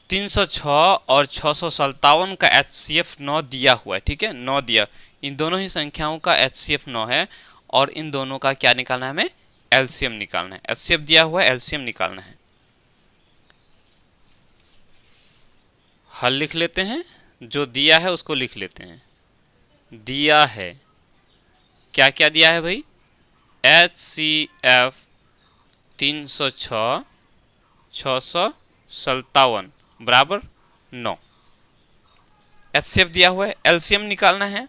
306 और 657 का HCF 9 दिया हुआ है, ठीक है, 9 दिया। इन दोनों ही संख्याओं का HCF 9 है और इन दोनों का क्या निकालना है, हमें LCM निकालना है। HCF दिया हुआ है, LCM निकालना है। हल लिख लेते हैं, जो दिया है उसको लिख लेते हैं। दिया है, क्या क्या दिया है भाई, HCF 306 657 बराबर 9। HCF दिया हुआ है, LCM निकालना है।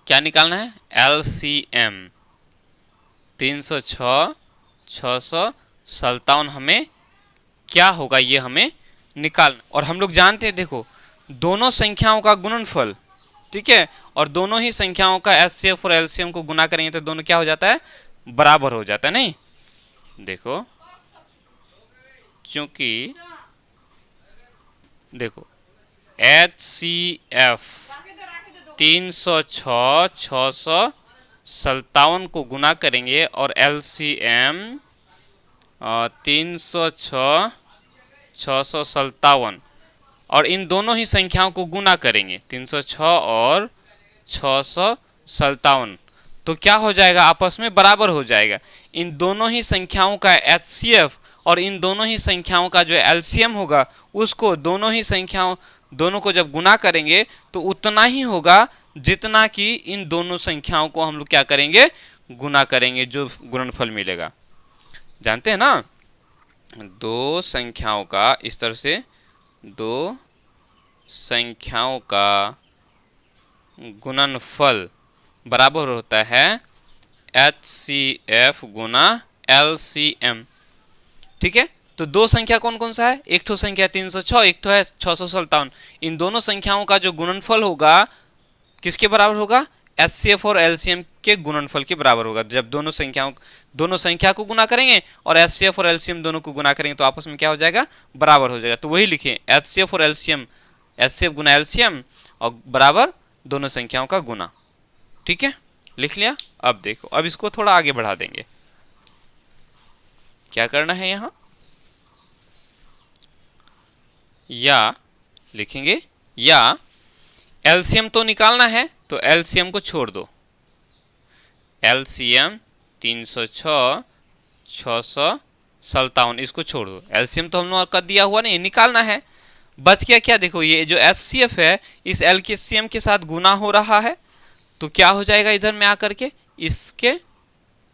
क्या निकालना है, LCM 306 657 हमें क्या होगा, ये हमें निकालना। और हम लोग जानते हैं, देखो दोनों संख्याओं का गुणनफल, ठीक है, और दोनों ही संख्याओं का HCF और LCM को गुना करेंगे तो दोनों क्या हो जाता है, बराबर हो जाता है। नहीं, देखो चूंकि देखो HCF 306 657 को गुना करेंगे और LCM 306 657 और इन दोनों ही संख्याओं को गुना करेंगे 306 और 657 तो क्या हो जाएगा, आपस में बराबर हो जाएगा। इन दोनों ही संख्याओं का HCF और इन दोनों ही संख्याओं का जो LCM होगा उसको दोनों को जब गुना करेंगे तो उतना ही होगा जितना कि इन दोनों संख्याओं को हम लोग क्या करेंगे, गुना करेंगे, जो गुणनफल मिलेगा। जानते हैं ना, दो संख्याओं का इस तरह से, दो संख्याओं का गुणनफल बराबर होता है HCF गुना LCM, ठीक है। तो दो संख्या कौन कौन सा है, एक तो संख्या 306, एक तो है 657। इन दोनों संख्याओं का जो गुणनफल होगा किसके बराबर होगा, HCF और LCM के गुणनफल के बराबर होगा। जब दोनों संख्या को गुना करेंगे और HCF और LCM दोनों को गुना करेंगे तो आपस में क्या हो जाएगा, बराबर हो जाएगा। तो वही लिखें, HCF और LCM, HCF गुना LCM और बराबर दोनों संख्याओं का गुना, ठीक है, लिख लिया। अब देखो, अब इसको थोड़ा आगे बढ़ा देंगे। क्या करना है, यहां या लिखेंगे, या LCM तो निकालना है तो LCM को छोड़ दो। LCM 306 657 इसको छोड़ दो। LCM तो हम लोग का दिया हुआ नहीं, निकालना है। बच गया क्या, देखो ये जो HCF है इस LCM के साथ गुना हो रहा है तो क्या हो जाएगा, इधर में आकर के इसके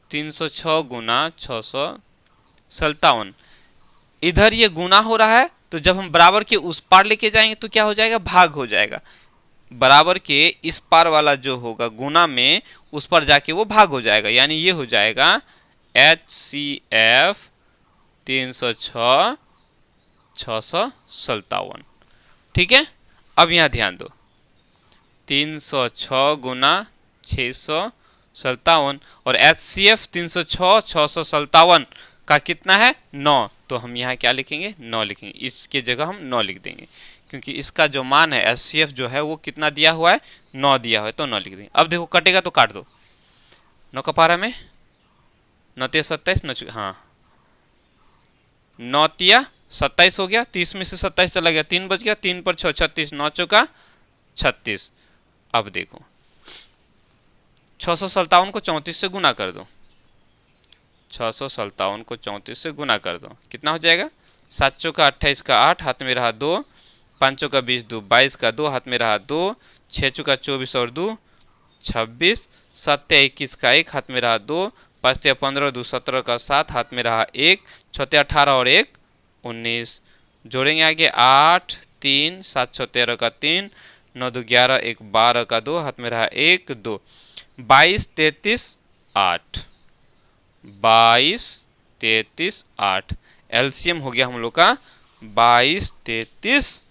306 गुना 657 इधर ये गुना हो रहा है तो जब हम बराबर के उस पार लेके जाएंगे तो क्या हो जाएगा, भाग हो जाएगा। बराबर के इस पार वाला जो होगा गुना में उस पर जाके वो भाग हो जाएगा, यानी ये हो जाएगा HCF 306 657, ठीक है। अब यहां ध्यान दो, 306 गुना 657 और HCF 306 657 का कितना है, 9। तो हम यहाँ क्या लिखेंगे, 9 लिखेंगे। इसके जगह हम 9 लिख देंगे क्योंकि इसका जो मान है HCF जो है वो कितना दिया हुआ है, 9 दिया हुआ है, तो 9 लिख देंगे। अब देखो कटेगा तो काट दो, 9 का पारा में 9 तिया 27, 9 हाँ 9 तिया 27 हो गया, 30 में से 27 चला गया, 3 बच गया, 3 पर 6 36, 9 चौका 36। अब देखो 657 को 34 से गुना कर दो, 657 को 34 से गुना कर दो, कितना हो जाएगा, 7 चौका 28 का 8, हाथ में रहा 2, 5 चौका 20 2 22 का 2, हाथ में रहा 2, 6 चौका 24 और 2 26, 7 21 का 1, हाथ में रहा 2, 5 15 2 17 का 7, हाथ में रहा 1, 6 18 और 1 19, जोड़ेंगे आगे 8 3 7 6 13 का 3, 9 2 11 1 12 का 2, हाथ में रहा 1 2, 22 33 8, 22 33 8। LCM हो गया हम लोग का 22 33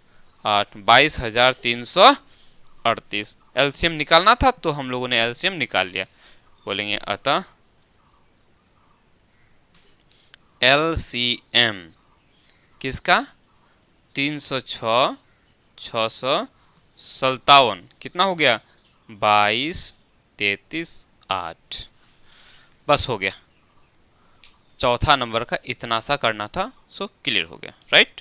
8, 22,338। LCM निकालना था तो हम लोगों ने LCM निकाल लिया। बोलेंगे अतः LCM किसका, 306 657 कितना हो गया, 22 33 8। बस हो गया, चौथा नंबर का इतना सा करना था, सो क्लियर हो गया, राइट।